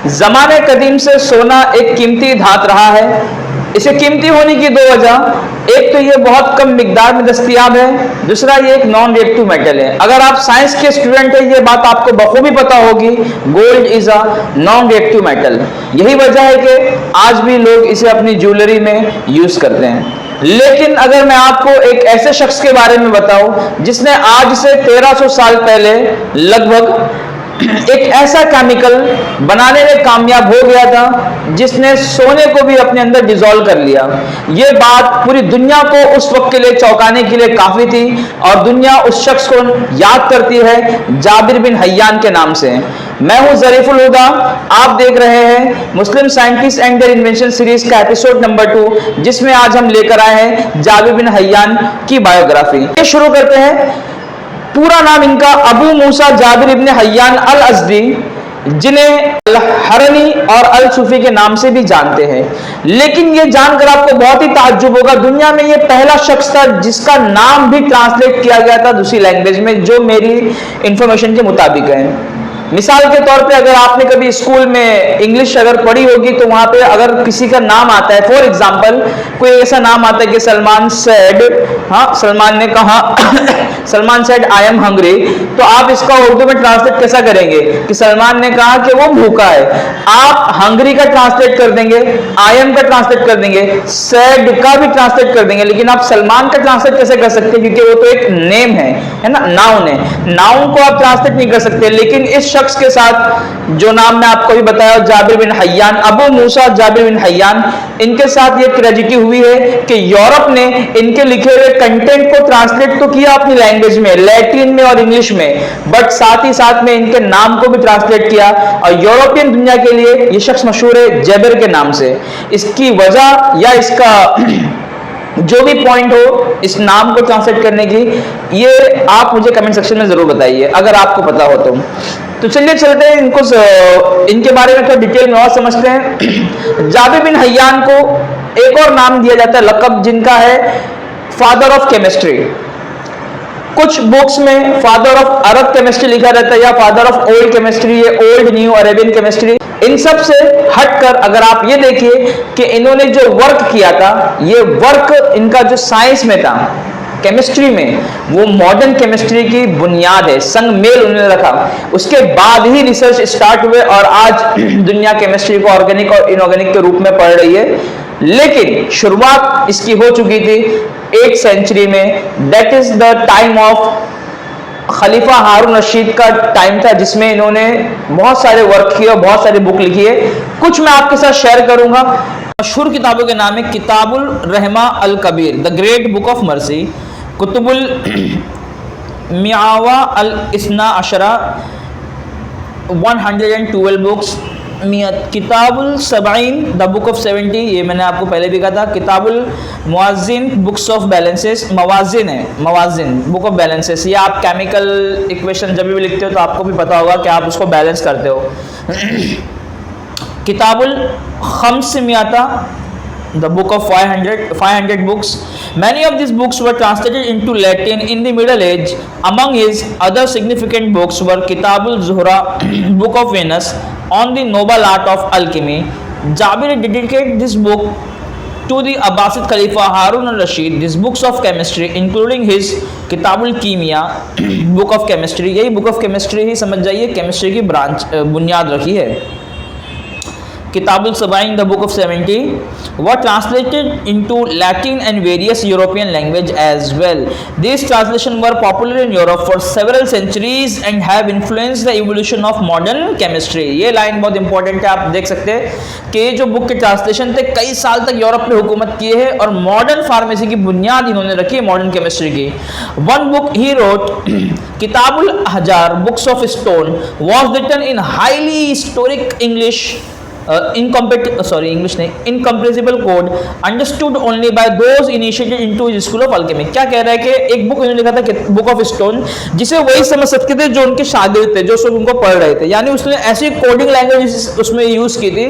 जमाने कदीम से सोना एक कीमती धात रहा है। इसे कीमती होने की दो वजह, एक तो ये बहुत कम मिकदार में दस्तयाब है, दूसरा ये एक नॉन रिएक्टिव मेटल है। अगर आप साइंस के स्टूडेंट हैं, ये बात आपको बखूबी पता होगी, gold is a non reactive metal. यही वजह है कि आज भी लोग इसे अपनी ज्वेलरी में यूज करते हैं। लेकिन अगर मैं आपको एक ऐसे शख्स के बारे में बताऊं जिसने आज से 1300 साल पहले लगभग एक ऐसा केमिकल बनाने में कामयाब हो गया था जिसने सोने को भी अपने अंदर डिसॉल्व कर लिया। यह बात पूरी दुनिया को उस वक्त के लिए चौंकाने के लिए काफी थी और दुनिया उस शख्स को याद करती है जाबिर बिन हय्यान के नाम से। मैं हूं जरीफुल हुदा, आप देख रहे हैं Muslim scientist and their invention series का एपिसोड नंबर 2, जिसमें आज हम लेकर आए हैं जाबिर बिन हय्यान की बायोग्राफी। ये शुरू करते हैं। पूरा नाम इनका अबू मूसा जाबिर इब्न हय्यान अल अज़दी, जिन्हें अल हरनी और अल सूफी के नाम से भी जानते हैं। लेकिन ये जानकर आपको बहुत ही ताज्जुब होगा, दुनिया में ये पहला शख्स था जिसका नाम भी ट्रांसलेट किया गया था दूसरी लैंग्वेज में, जो मेरी इंफॉर्मेशन के मुताबिक है। मिसाल के तौर पे अगर आपने कभी स्कूल में इंग्लिश अगर पढ़ी होगी तो वहां पे अगर किसी का नाम आता है, फॉर एग्जांपल कोई ऐसा नाम आता है कि सलमान सेड, हाँ सलमान ने कहा Salman said I am hungry, तो आप इसका उर्दू में ट्रांसलेट कैसा करेंगे कि सलमान ने कहा कि वो भूखा है। आप हंग्री का ट्रांसलेट कर देंगे, आई एम का ट्रांसलेट कर देंगे, सैड का भी ट्रांसलेट कर देंगे, लेकिन आप सलमान का ट्रांसलेट कैसे कर सकते हैं, क्योंकि वो तो एक नेम है ना, नाउन है। नाउन को आप ट्रांसलेट नहीं कर सकते। लेकिन इस शख्स के साथ जो नाम मैं आपको भी बताया, जाबिर बिन हय्यान, अबू मूसा जाबिर बिन हय्यान, इनके साथ ये ट्रेजेडी हुई है कि यूरोप ने इनके लिखे हुए कंटेंट को ट्रांसलेट तो किया अपनी लैंग्वेज में, लैटिन में और इंग्लिश में, बट साथ ही साथ में इनके नाम को भी ट्रांसलेट किया। और यूरोपियन दुनिया के लिए ये शख्स मशहूर है जेबर के नाम से। इसकी वजह या इसका जो भी पॉइंट हो इस नाम को ट्रांसलेट करने की, ये आप मुझे कमेंट सेक्शन में जरूर बताइए अगर आपको पता हो तो चलिए चलते हैं इनके बारे में थोड़ा डिटेल में और समझते हैं। जाबिर बिन हय्यान को एक और नाम दिया जाता है, लक़ब, जिनका है फादर ऑफ केमिस्ट्री। कुछ बुक्स में फादर ऑफ अरब केमिस्ट्री लिखा रहता है या फादर ऑफ ओल्ड केमिस्ट्री, ये ओल्ड न्यू अरेबियन केमिस्ट्री। इन सब से हटकर अगर आप ये देखिए कि इन्होंने जो वर्क किया था, ये वर्क इनका जो साइंस में था, केमिस्ट्री में, वो मॉडर्न केमिस्ट्री की बुनियाद है, संगमेल उन्होंने रखा। उसके बाद ही रिसर्च स्टार्ट हुए और आज दुनिया केमिस्ट्री को ऑर्गेनिक और इनऑर्गेनिक के रूप में पढ़ रही है। लेकिन शुरुआत इसकी हो चुकी थी 8th सेंचुरी में। That is the time of खलीफा हारून रशीद का टाइम था, जिसमें इन्होंने बहुत सारे वर्क किए और बहुत सारी बुक लिखी है। कुछ मैं आपके साथ शेयर करूंगा। मशहूर किताबों के नाम है किताबुल रहमा अल कबीर, the great book of mercy, कुतुबुल मियावा अल इस्ना अशरा, 112 बुक्स, किताबुल सबईन, द बुक ऑफ 70, ये मैंने आपको पहले भी कहा था। किताबुल मुआजिन, बुक्स ऑफ बैलेंसेस, मवाजिन है, मवाजिन बुक ऑफ बैलेंसेस। ये आप केमिकल इक्वेशन जब भी लिखते हो तो आपको भी पता होगा कि आप उसको बैलेंस करते हो। किताबुल खम्समियाता, the book of 500 books. Many of these books were translated into Latin in the Middle Age. Among his other significant books were Kitabul Zuhra, Book of Venus, on the noble art of alchemy. Jabir dedicated this book to the Abbasid Khalifa Harun al-Rashid. These books of chemistry, including his Kitabul Kimia, Book of Chemistry, यही Book of Chemistry ही समझ जाइए chemistry की branch बुनियाद रखी है। Kitabul Sabain, the book of 70, were translated into Latin and various European language as well. These translations were popular in Europe for several centuries and have influenced the evolution of modern chemistry. ये line बहुत important है, आप देख सकते हैं कि जो book के ट्रांसलेशन थे कई साल तक यूरोप में हुकूमत किए है और मॉडर्न फार्मेसी की बुनियाद इन्होंने रखी है, मॉडर्न केमिस्ट्री की। One book he wrote, Kitabul Hajar, Books of Stone, was written in highly historic English incompressible code understood only by those initiated into school of Alchemy. क्या कह रहा है कि एक बुक उन्होंने लिखा था बुक ऑफ स्टोन, जिसे वही समझ सकते थे जो उनके शागिर्द थे, जो सब उनको पढ़ रहे थे। यानी उसने ऐसी कोडिंग लैंग्वेज उसमें यूज की थी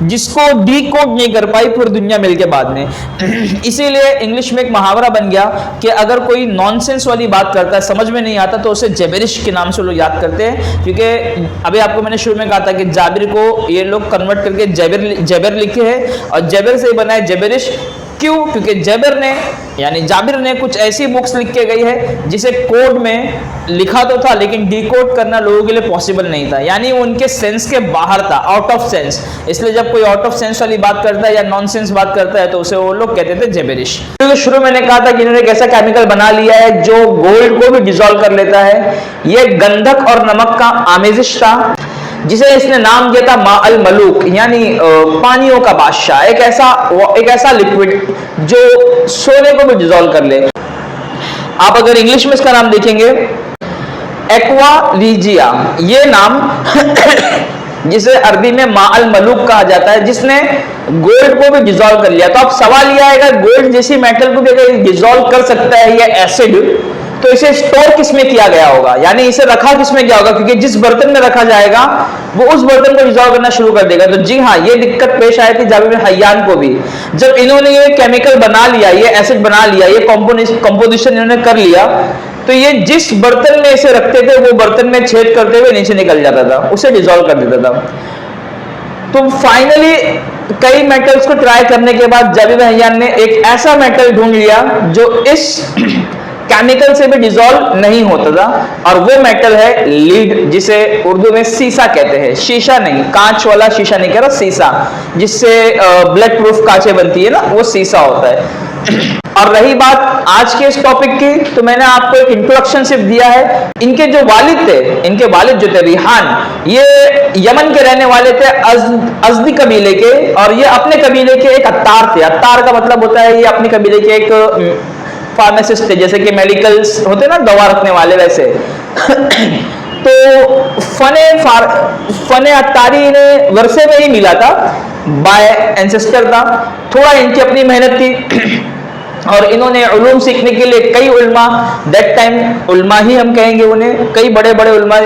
जिसको डी कोड नहीं कर पाई पूरी दुनिया मिल के बाद में। इसीलिए इंग्लिश में एक मुहावरा बन गया कि अगर कोई नॉनसेंस वाली बात करता है, समझ में नहीं आता, तो उसे जेबरिश के नाम से लोग याद करते हैं। क्योंकि अभी आपको मैंने शुरू में कहा था कि जाबिर को ये लोग कन्वर्ट करके जेबर लिखे हैं और जेबर से बना है जेबरिश। क्यों? क्योंकि जेबर ने यानी जाबिर ने कुछ ऐसी बुक्स लिख के गई है जिसे कोड में लिखा तो था लेकिन डिकोड करना लोगों के लिए पॉसिबल नहीं था, यानी उनके सेंस के बाहर था, आउट ऑफ सेंस। इसलिए जब कोई आउट ऑफ सेंस वाली बात करता है या नॉनसेंस बात करता है तो उसे वो लोग कहते थे जेबरिश। तो शुरू मैंने कहा था कि इन्होंने एक ऐसा केमिकल बना लिया है जो गोल्ड को भी डिसॉल्व कर लेता है। ये गंधक और नमक का आमेजिश था जिसे इसने नाम दिया था मा अल मलूक, यानी पानियों का बादशाह। एक ऐसा लिक्विड जो सोने को भी डिसॉल्व कर ले। आप अगर इंग्लिश में इसका नाम देखेंगे एक्वा रीजिया, ये नाम जिसे अरबी में मा अल मलूक कहा जाता है, जिसने गोल्ड को भी डिसॉल्व कर लिया। तो अब सवाल यह आएगा, गोल्ड जैसी मेटल को भी अगर डिसॉल्व कर सकता है या एसिड, तो इसे स्टोर किसमें किया गया होगा, यानी इसे रखा किसमें गया होगा? क्योंकि जिस बर्तन में रखा जाएगा वो उस बर्तन को डिसॉल्व करना शुरू कर देगा। तो जी हाँ, ये दिक्कत पेश आई थी जाबिर बिन हय्यान को भी। जब इन्होंने ये केमिकल बना लिया, ये एसिड बना लिया, ये कंपोजिशन इन्होंने कर लिया, तो ये जिस बर्तन में इसे रखते थे वो बर्तन में छेद करते हुए नीचे निकल जाता था, उसे डिसॉल्व कर देता था। तो फाइनली कई मेटल्स को ट्राई करने के बाद जाबिर बिन हय्यान ने एक ऐसा मेटल ढूंढ लिया जो इस केमिकल से भी डिसॉल्व नहीं होता था, और वो मेटल है लीड, जिसे उर्दू में सीसा कहते हैं। शीशा नहीं, कांच वाला शीशा नहीं कह रहा, सीसा, जिससे ब्लड प्रूफ कांचें बनती है ना, वो सीसा होता है। और रही बात आज के इस टॉपिक की, तो मैंने आपको एक इंट्रोडक्शन सिर्फ दिया है। इनके जो वालिद थे, इनके वालिद जो थे रिहान, ये यमन के रहने वाले थे, अज़दी कबीले के, और ये अपने कबीले के एक अत्तार थे। अत्तार का मतलब होता है ये अपने कबीले के एक फार्मासिस्ट थे, जैसे कि मेडिकल्स होते ना, दवा रखने वाले, वैसे। तो फने अत्तारी ने वर्षे में ही मिला था, बाय एंसेस्टर था। थोड़ा इनकी अपनी मेहनत थी और इन्होंने उलूम सीखने के लिए कई उल्मा, दैट टाइम उल्मा ही हम कहेंगे उन्हें, कई बड़े बड़े उल्मा,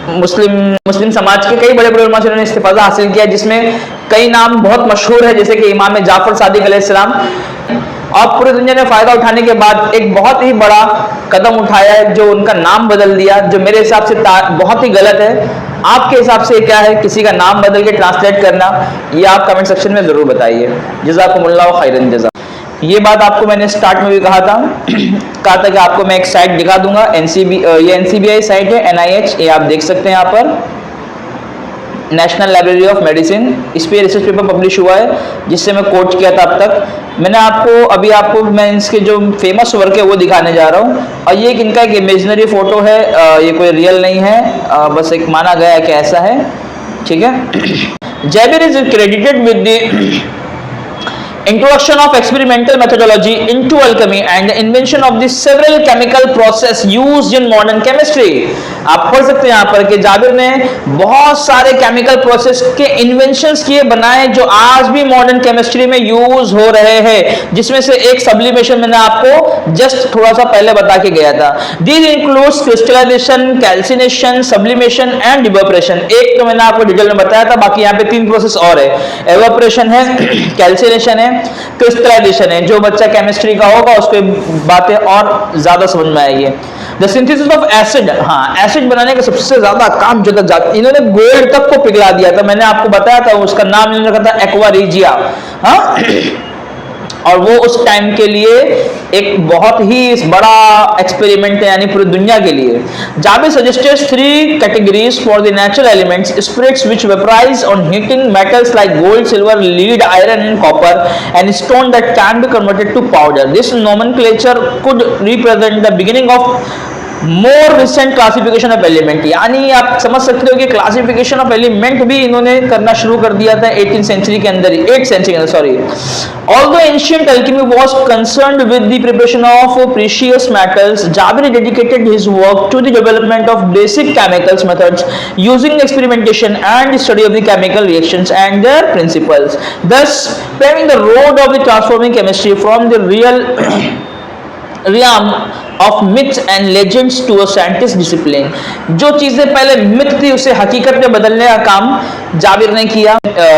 मुस्लिम समाज के कई बड़े बड़े उल्मा से उन्होंने इस्तिफादा हासिल किया, जिसमें कई नाम बहुत मशहूर है, जैसे कि इमाम जाफर सादिक अलैहिस्सलाम। और पूरी दुनिया ने फायदा उठाने के बाद एक बहुत ही बड़ा कदम उठाया है, जो उनका नाम बदल दिया, जो मेरे हिसाब से बहुत ही गलत है। आपके हिसाब से क्या है किसी का नाम बदल के ट्रांसलेट करना? ये आप कमेंट सेक्शन में जरूर बताइए। जज़ाकुमुल्लाहु खैरन जज़ा। ये बात आपको मैंने स्टार्ट में भी कहा था कि आपको मैं एक साइट दिखा दूंगा, ये NCBI साइट है, NIH, ये आप देख सकते हैं यहाँ पर, नेशनल लाइब्रेरी ऑफ मेडिसिन। इस पे रिसर्च पेपर पब्लिश हुआ है जिससे मैं कोट किया था अब तक। मैंने आपको मैं इसके जो फेमस वर्क है वो दिखाने जा रहा हूँ, और ये इनका एक इमेजिनरी फोटो है, ये कोई रियल नहीं है, बस एक माना गया है कि ऐसा है, ठीक है। Jabir is credited with the introduction of experimental methodology into alchemy and the invention of the several chemical process used in modern chemistry। आप पढ़ सकते हैं यहाँ पर कि जाबिर ने बहुत सारे केमिकल प्रोसेस के इन्वेंशंस किए, बनाए, जो आज भी मॉडर्न केमिस्ट्री में यूज हो रहे हैं, जिसमें से एक सब्लिमेशन मैंने आपको जस्ट थोड़ा सा पहले बता के गया था। These includes crystallisation, calcination, sublimation and evaporation. एक तो मैंने आपको डिटेल में बताया था, बाकी यहाँ पे 3 प्रोसेस और है। इवेपोरेशन है, कैल्सिनेशन है, क्रिस्टलाइजेशन है। जो बच्चा केमिस्ट्री का होगा उसको बातें और ज्यादा समझ में आएगी। द सिंथेसिस ऑफ एसिड, हाँ, एसिड बनाने का सबसे ज्यादा काम जो था, इन्होंने गोल्ड तक को पिघला दिया था। मैंने आपको बताया था, उसका नाम इन्होंने रखा था एक्वा रीजिया, हाँ। और वो उस टाइम के लिए एक बहुत ही बड़ा एक्सपेरिमेंट है, यानी पूरी दुनिया के लिए। Jabir suggested 3 categories for the natural elements, spirits which vaporise on heating, metals like gold, silver, lead, iron and copper, and stone that can be converted to powder. This nomenclature could represent the beginning of more recent classification of element, यानी आप समझ सकते हो कि classification of element भी इन्होंने करना शुरू कर दिया था 18th सेंचुरी के अंदर, 8th सेंचुरी के अंदर, sorry. Although ancient alchemy was concerned with the preparation of precious metals, Jabir dedicated his work to the development of basic chemicals methods using experimentation and study of the chemical reactions and their principles, thus paving the road of the transforming chemistry from the realm of myths and legends to a scientist discipline। जो चीजें पहले myth थी उसे हकीकत में बदलने का काम जाबिर ने किया।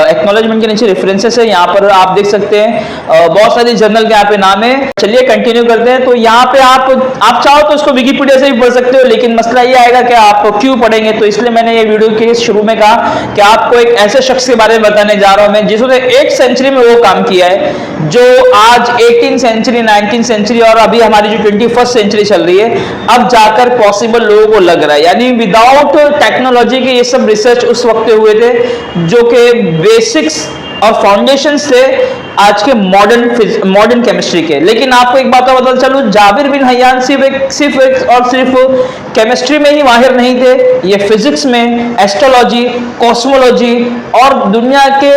एक्नॉलेजमेंट के नीचे रेफरेंसेस है, यहाँ पर आप देख सकते हैं बहुत सारी जर्नल के यहाँ पे नाम है। चलिए कंटिन्यू करते हैं। तो यहाँ पे आप चाहो तो इसको विकिपीडिया से भी पढ़ सकते हो, लेकिन मसला ये आएगा कि आप क्यों पढ़ेंगे, तो इसलिए मैंने ये वीडियो के शुरू में कहा कि आपको एक ऐसे शख्स के बारे में बताने जा रहा हूं मैं जिसने 8th सेंचुरी में वो काम किया है जो आज 18th सेंचुरी, 19th सेंचुरी और अभी हमारी जो 21st सेंचुरी चल रही है अब जाकर पॉसिबल लोगों को लग रहा है। यानी विदाउट टेक्नोलॉजी के ये सब रिसर्च उस वक्त हुए थे जो कि बेसिक्स और फाउंडेशन से आज के मॉडर्न केमिस्ट्री के। लेकिन आपको एक बात बता चलूं, जाबिर बिन हयान सिर्फ केमिस्ट्री में ही माहिर नहीं थे, ये फिजिक्स में, एस्ट्रोलॉजी, कॉस्मोलॉजी और दुनिया के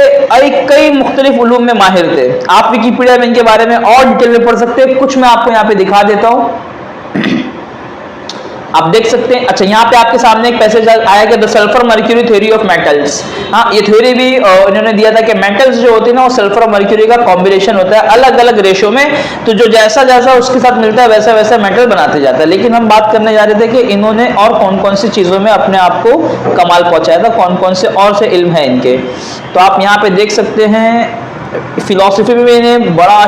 कई मुख्तलिफ उलूम में माहिर थे। आप विकिपीडिया में इनके बारे में और डिटेल में पढ़ सकते हैं, कुछ मैं आपको यहाँ पे दिखा देता हूँ, आप देख सकते हैं। अच्छा, यहाँ पे आपके सामने एक पैसेज आया कि the sulphur mercury theory of metals. हाँ, ये थ्योरी भी इन्होंने दिया था कि मेटल्स जो होते हैं ना वो सल्फर और मर्क्यूरी का कॉम्बिनेशन होता है अलग अलग रेशो में, तो जो जैसा जैसा उसके साथ मिलता है वैसा वैसा मेटल बनाते जाता है। लेकिन हम बात करने जा रहे थे कि इन्होंने और कौन कौन सी चीजों में अपने आप को कमाल पहुंचाया था, कौन कौन से और से इल्म है इनके। तो आप यहाँ पे देख सकते हैं फिलॉसफी में इन्हें बड़ा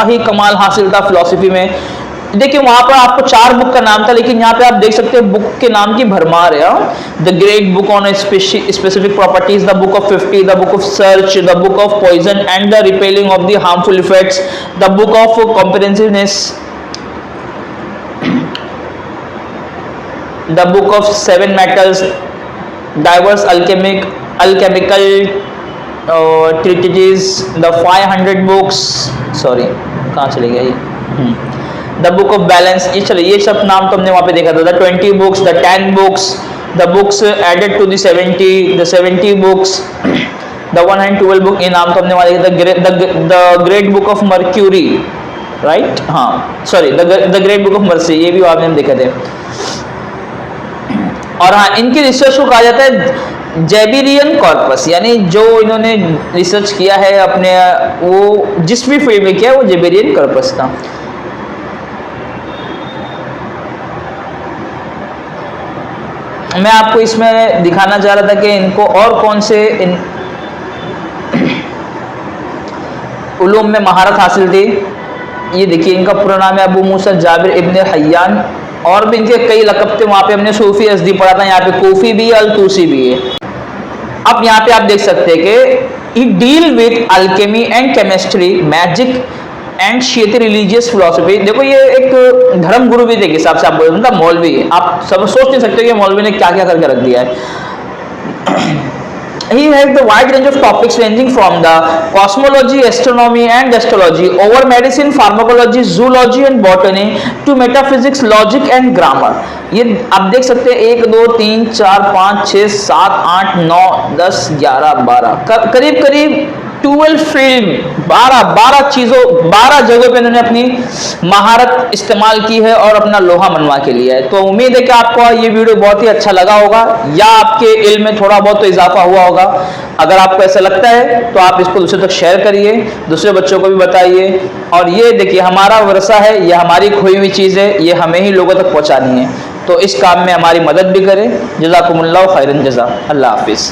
ही कमाल हासिल था। फिलॉसफी में देखिए वहां पर आपको 4 बुक का नाम था, लेकिन यहाँ पे आप देख सकते हैं बुक के नाम की भरमार है। The great book on specific properties, the book of 50, the book of search, the book of poison and the repelling of the harmful effects, the book of comprehensiveness, the book of 7 metals, diverse alchemical treatises, the 500 books, sorry कहाँ चले गया ये, the book of balance, ये चलो ये सब नाम तो हमने वहां पे देखा था। The 20 books, the 10 books, the books added to the 70 books, the 112 book, ये नाम तो हमने वहां देखा था। The great book of mercury, right, हाँ sorry the great book of mercy, ये भी आपने देखे थे। और हाँ, इनकी रिसर्च को कहा जाता है जेबिरियन कॉर्पस, यानी जो इन्होंने रिसर्च किया है अपने वो जिस भी फील्ड में किया वो जेबिरियन कॉर्पस था। मैं आपको इसमें दिखाना चाह रहा था कि इनको और कौन से उलूम में महारत हासिल थी। ये देखिए इनका पूरा नाम है अबू मूसा जाबिर इब्न हयान, और भी इनके कई लक़ब थे। वहाँ पे हमने सूफी अज़दी पढ़ा था, यहाँ पे कोफी भी है, अल-तूसी भी है। अब यहाँ पे आप देख सकते हैं कि he deal with alchemy and chemistry, magic and शियती रिलीजियस फिलोसफी। देखो ये एक धर्म गुरु भी थे हिसाब से आप बोल, मतलब मौलवी, आप सब सोच नहीं सकते कि मौलवी ने क्या क्या करके रख दिया है। He has the wide range of topics ranging from the cosmology, astronomy and astrology, over medicine, pharmacology, zoology and botany to metaphysics, logic and grammar। ये आप देख सकते हैं 1 2 3 4 5 6 7 8 9 10 11 12 करीब 12 फील्ड 12 चीजों 12 जगहों पे इन्होंने अपनी महारत इस्तेमाल की है और अपना लोहा मनवा के लिया है। तो उम्मीद है कि आपको ये वीडियो बहुत ही अच्छा लगा होगा या आपके इल्म में थोड़ा बहुत तो इजाफा हुआ होगा। अगर आपको ऐसा लगता है तो आप इसको दूसरे तक शेयर करिए, दूसरे बच्चों को भी बताइए। और ये देखिए हमारा वर्सा है, ये हमारी खोई हुई चीज़ है, ये हमें ही लोगों तक पहुँचानी है, तो इस काम में हमारी मदद भी करें। जज़ाकुमुल्लाहु खैरन जज़ा। अल्लाह हाफिज़।